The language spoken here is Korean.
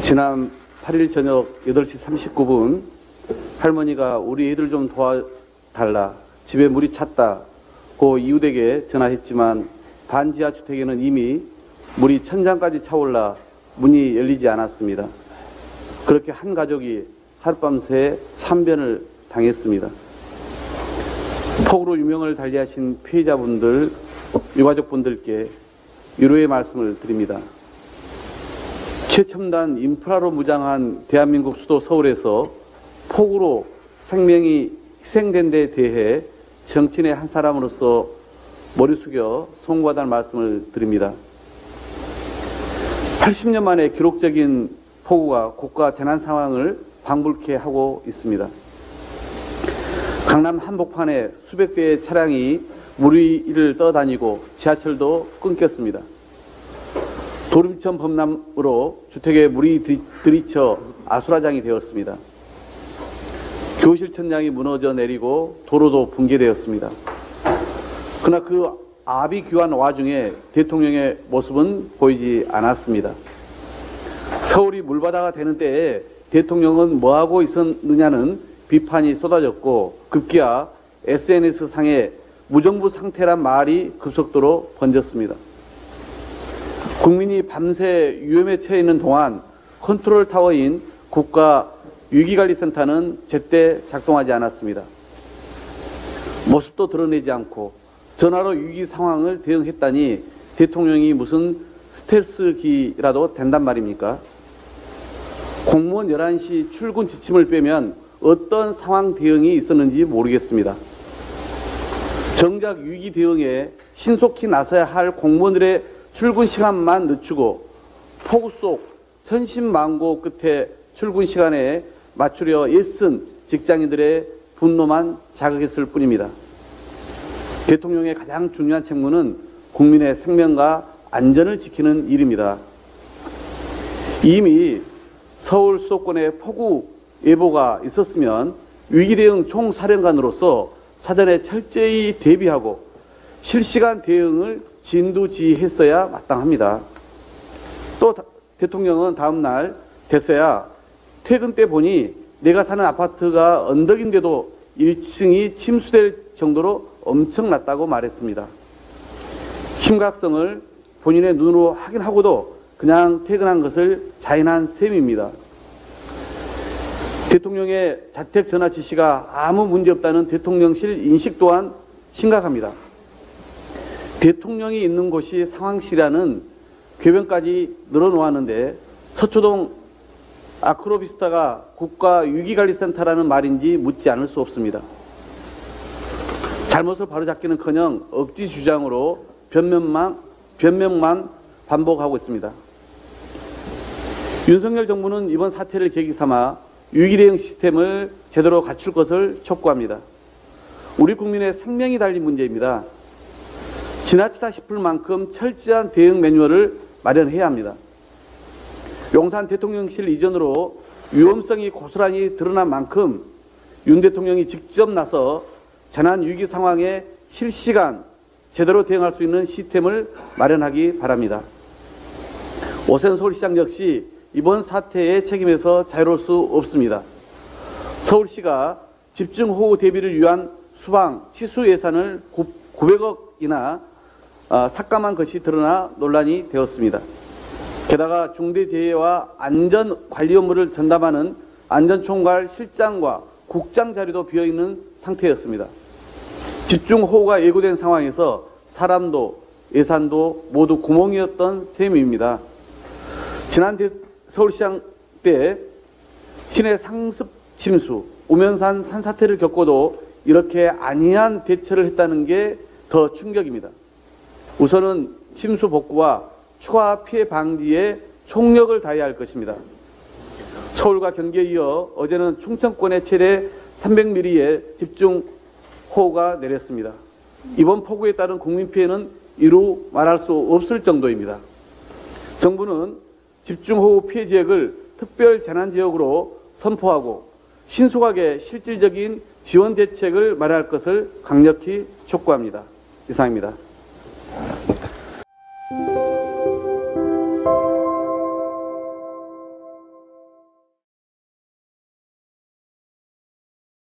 지난 8일 저녁 8시 39분 할머니가 우리 애들 좀 도와달라, 집에 물이 찼다고 이웃에게 전화했지만 반지하 주택에는 이미 물이 천장까지 차올라 문이 열리지 않았습니다. 그렇게 한 가족이 하룻밤새 참변을 당했습니다. 폭우로 유명을 달리하신 피해자분들, 유가족분들께 위로의 말씀을 드립니다. 최첨단 인프라로 무장한 대한민국 수도 서울에서 폭우로 생명이 희생된 데 대해 정치인의 한 사람으로서 머리 숙여 송구하다는 말씀을 드립니다. 80년 만에 기록적인 폭우가 고가 재난 상황을 방불케 하고 있습니다. 강남 한복판에 수백 대의 차량이 물 위를 떠다니고 지하철도 끊겼습니다. 도림천 범람으로 주택에 물이 들이쳐 아수라장이 되었습니다. 교실 천장이 무너져 내리고 도로도 붕괴되었습니다. 그러나 그 아비규환 와중에 대통령의 모습은 보이지 않았습니다. 서울이 물바다가 되는 때에 대통령은 뭐하고 있었느냐는 비판이 쏟아졌고 급기야 SNS상에 무정부 상태란 말이 급속도로 번졌습니다. 국민이 밤새 위험에 처해 있는 동안 컨트롤 타워인 국가위기관리센터는 제때 작동하지 않았습니다. 모습도 드러내지 않고 전화로 위기 상황을 대응했다니 대통령이 무슨 스텔스기라도 된단 말입니까? 공무원 11시 출근 지침을 빼면 어떤 상황 대응이 있었는지 모르겠습니다. 정작 위기 대응에 신속히 나서야 할 공무원들의 출근 시간만 늦추고 폭우 속 천신만고 끝에 출근 시간에 맞추려 애쓴 직장인들의 분노만 자극했을 뿐입니다. 대통령의 가장 중요한 책무는 국민의 생명과 안전을 지키는 일입니다. 이미 서울 수도권에 폭우 예보가 있었으면 위기대응 총사령관으로서 사전에 철저히 대비하고 실시간 대응을 진두지휘했어야 마땅합니다. 또 대통령은 다음 날 돼서야 퇴근 때 보니 내가 사는 아파트가 언덕인데도 1층이 침수될 정도로 엄청났다고 말했습니다. 심각성을 본인의 눈으로 확인하고도 그냥 퇴근한 것을 자인한 셈입니다. 대통령의 자택 전화 지시가 아무 문제 없다는 대통령실 인식 또한 심각합니다. 대통령이 있는 곳이 상황실이라는 궤변까지 늘어놓았는데 서초동 아크로비스타가 국가위기관리센터라는 말인지 묻지 않을 수 없습니다. 잘못을 바로잡기는커녕 억지 주장으로 변명만 반복하고 있습니다. 윤석열 정부는 이번 사태를 계기 삼아 위기대응 시스템을 제대로 갖출 것을 촉구합니다. 우리 국민의 생명이 달린 문제입니다. 지나치다 싶을 만큼 철저한 대응 매뉴얼을 마련해야 합니다. 용산 대통령실 이전으로 위험성이 고스란히 드러난 만큼 윤 대통령이 직접 나서 재난 위기 상황에 실시간 제대로 대응할 수 있는 시스템을 마련하기 바랍니다. 오세훈 서울시장 역시 이번 사태의 책임에서 자유로울 수 없습니다. 서울시가 집중호우 대비를 위한 수방 치수 예산을 900억이나 삭감한 것이 드러나 논란이 되었습니다. 게다가 중대재해와 안전관리 업무를 전담하는 안전총괄 실장과 국장 자리도 비어있는 상태였습니다. 집중호우가 예고된 상황에서 사람도 예산도 모두 구멍이었던 셈입니다. 지난 서울시장 때 시내 상습 침수, 우면산 산사태를 겪고도 이렇게 안이한 대처를 했다는 게 더 충격입니다. 우선은 침수 복구와 추가 피해 방지에 총력을 다해야 할 것입니다. 서울과 경기에 이어 어제는 충청권에 최대 300mm의 집중호우가 내렸습니다. 이번 폭우에 따른 국민 피해는 이루 말할 수 없을 정도입니다. 정부는 집중호우 피해 지역을 특별 재난지역으로 선포하고 신속하게 실질적인 지원 대책을 마련할 것을 강력히 촉구합니다. 이상입니다.